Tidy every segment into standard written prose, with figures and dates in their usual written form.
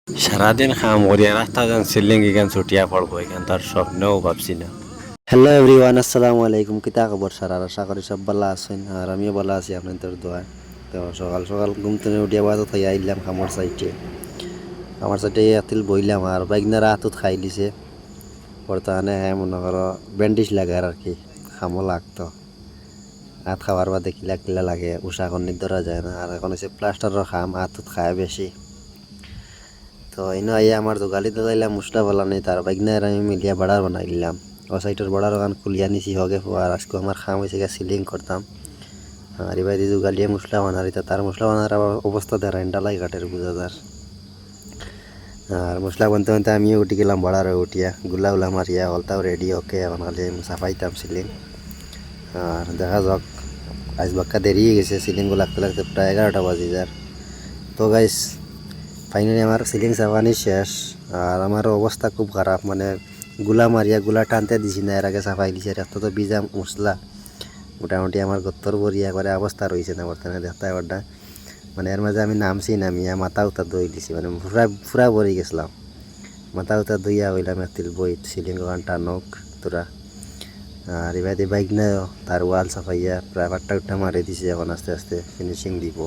সারাদিন কাম করিয়া রাস্তা যান সিলিং এখান ছুটিয়া পড়বো এখান তার স্বপ্নেও ভাবছি না। হ্যালো এভরিওয়ান, আসসালামু আলাইকুম। কিতা খবর স্যার? আর আশা করি সব ভালো আছেন, আর আমিও ভালো আছি আপনাদের দোয়ায়। তো সকাল সকাল ঘুম থেকে উঠিয়া বাজার থেকে আইলাম খামার সাইটে আতিল বইলাম, আর বাইকনারা হাতত খাই দিছে। বর্তমানে মনে করো ব্যান্ডিজ লাগে আর কি, খামো লাগতো। হাত খাওয়ার বাদে কিলা কিলা লাগে, উষা এখন ধরা যায় না। আর এখন হচ্ছে প্লাস্টারের খাম, হাতত খায় বেশি। তো এনে আইয়া আমার যোগালি দিলাম মুসলা বলা নেই, তার বাইকনার আমি মিলিয়া বাড়ার বানাই দিলাম। ও সাইটের বড়ার ওখান খুলিয়া নিছি হগে, আর আজকে আমার খাম হয়েছে গিয়ে সিলিং করতাম। আর এবার যোগালিয়া মশলা বানার, এটা তার মশলা বানার আবার অবস্থা দেয় ডালাই ঘাটের বুঝাদার। আর মশলা বানতে বানতে আমিও উঠি গেলাম বড়ার উঠিয়া, গুলা উলা মারিয়া হলতাও রেডি। ওকে এখন খালি সাফাইতাম সিলিং। আর দেখা যাক, আজ বাক্কা দেরি হয়ে গেছে সিলিংগুলো লাগতে লাগতে প্রায় 11টা বাজে যার। তো গাইস, ফাইনালি আমার সিলিং সাফানি শেষ। আর আমার অবস্থা খুব খারাপ, মানে গুলা মারিয়া গুলা টানতে দিছি না, এর আগে সাফাই দিছে। এত তো বিজা মশলা, মোটামুটি আমার গত্তর বরিয়া করে অবস্থা রয়েছে না বর্তমানে দেখতে এবারটা। মানে এর মাঝে আমি নামিয়া মাথা উতা দই দিছি, মানে ফুরা ভরি গেছিলাম। মাথা উতা দইয়া হইলাম একতিল বই সিলিং ওখান টানক তোরা। আর এবার বাইক না, তার ওয়াল সাফাইয়া প্রায় 8টা মারি দিছে। এখন আস্তে আস্তে ফিনিশিং দিব।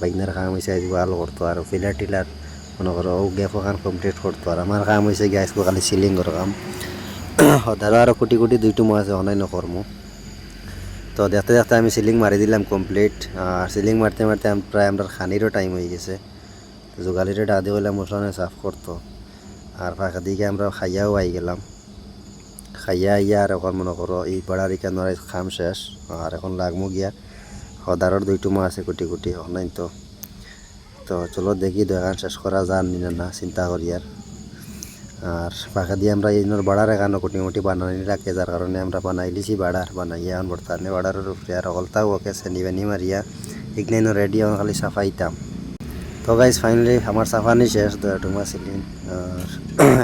বাইকনার কাম হয়েছে আজ ওয়াল করতো, আর ফিলার টিলার মনে করো ও গ্যাপ ওখান কমপ্লিট করতো। আর আমার কাম হয়েছে গ্যাস খালি সিলিং করার কাম। ধরো আরও কোটি কোটি দুইটো মাছ আছে অনাই নকর্ম। তো দেখতে দেখতে আমি সিলিং মারি দিলাম কমপ্লিট। আর সিলিং মারতে মারতে প্রায় আমরা খানিরও টাইম হয়ে গেছে। যোগালিরে ডাদি হইলাম মশলা সাফ করতো। আর ফাঁকা দিকে আমরা খাইয়াও আই গেলাম। খাইয়া আইয়া আর এখন মনে করো এই পাড়ার এখানে খাম শেষ। আর এখন লাগমু গিয়া হদারর দুইটো মাছ আছে কোটি কোটি অনাই। তো তো চলো দেখি দোকান শেষ করা যান না চিন্তা করি। আর ফাঁকা দিয়ে আমরা এই বাড়ার এখানে কুটি বানানি রাখে, যার কারণে আমরা বানাই লিছি বাড়ার বানাইয়া এখন বর্তমানে বাড়ারের উপরে আর অকলতাও ওকে সেনি বানি মারিয়া ইগনাইন রেডি এখন খালি সাফাইতাম। তো গাইজ ফাইনালি আমার সাফানি শেষ, তোমার সিলিং। আর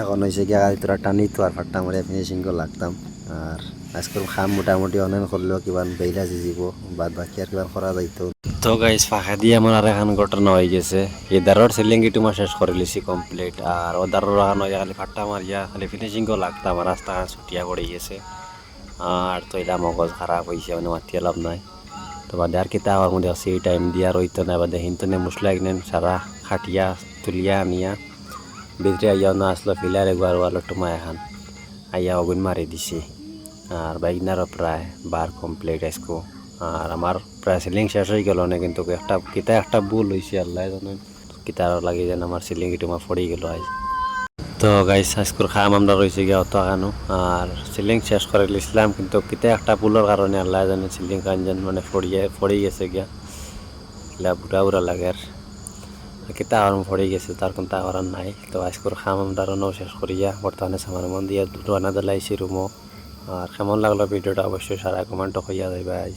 এখন হয়েছে গিয়া তোরা টানি তো আর ফাট্টা মারিয়া ফিনিশিংও লাগতাম। আর আজকের খাম মোটামুটি অনেক করলেও কিমান বেইলা জিজিব, বাদ বাকি আর কিমান করা যাইতো। তো গাইস ফাঁকা দিয়ে আমার আর এখন ঘটনা হয়ে গেছে। এদারর সিলিং তোমার শেষ করে লিছি কমপ্লিট। আর ওদারর এখন হয়ে খালি ফাট্টা মারিয়া খালি ফিনিশিংও লাগতাম, আর রাস্তা ছুটিয়া পড়ে গেছে। আর তো এটা মগজ খারাপ হয়েছে, মানে মাতিয়ে লাভ নাই। তো বাদে আর কিতা আমার মধ্যে আছে এই টাইম দিয়া রইতো না, বাদে হিন্তনে মশলা একদিন সারা খাটিয়া তুলিয়া আনিয়া ভিতরে আইয়াও না আসলো ফিলার একবার ওয়ালো টুমা এখন আইয়া অগুন মারি দিছি। আর বাইকনারও প্রায় বার কমপ্লিট আজকো। আর আমার প্রায় সিলিং শেষ হয়ে গেল না, কিন্তু একটা ভুল হয়েছে আল্লাহ জানেন কিতার লাগে যেন আমার সিলিং তোমার পড়ে গেল আজ। তো গাইস আজকের খাম আমরা রয়েছে গিয়ে অত আনো। আর সিলিং শেষ করে লিছিলাম, কিন্তু একটা ভুলের কারণে আল্লাহ জানে সিলিং কাঞ্জন মানে ফড়িয়ে গেছে গিয়া কিলা বুড়া লাগে। আর কিতা আর পড়ে গেছে, তার কোন আর নাই। তো আজকের খাম আমরা শেষ করিয়া বর্তমানে সামার মন দিয়ে রানা দিলাইছি রুমো। আর কেমন লাগলো ভিডিওটা অবশ্যই সারা কমেন্ট হইয়া যাইবা আজ।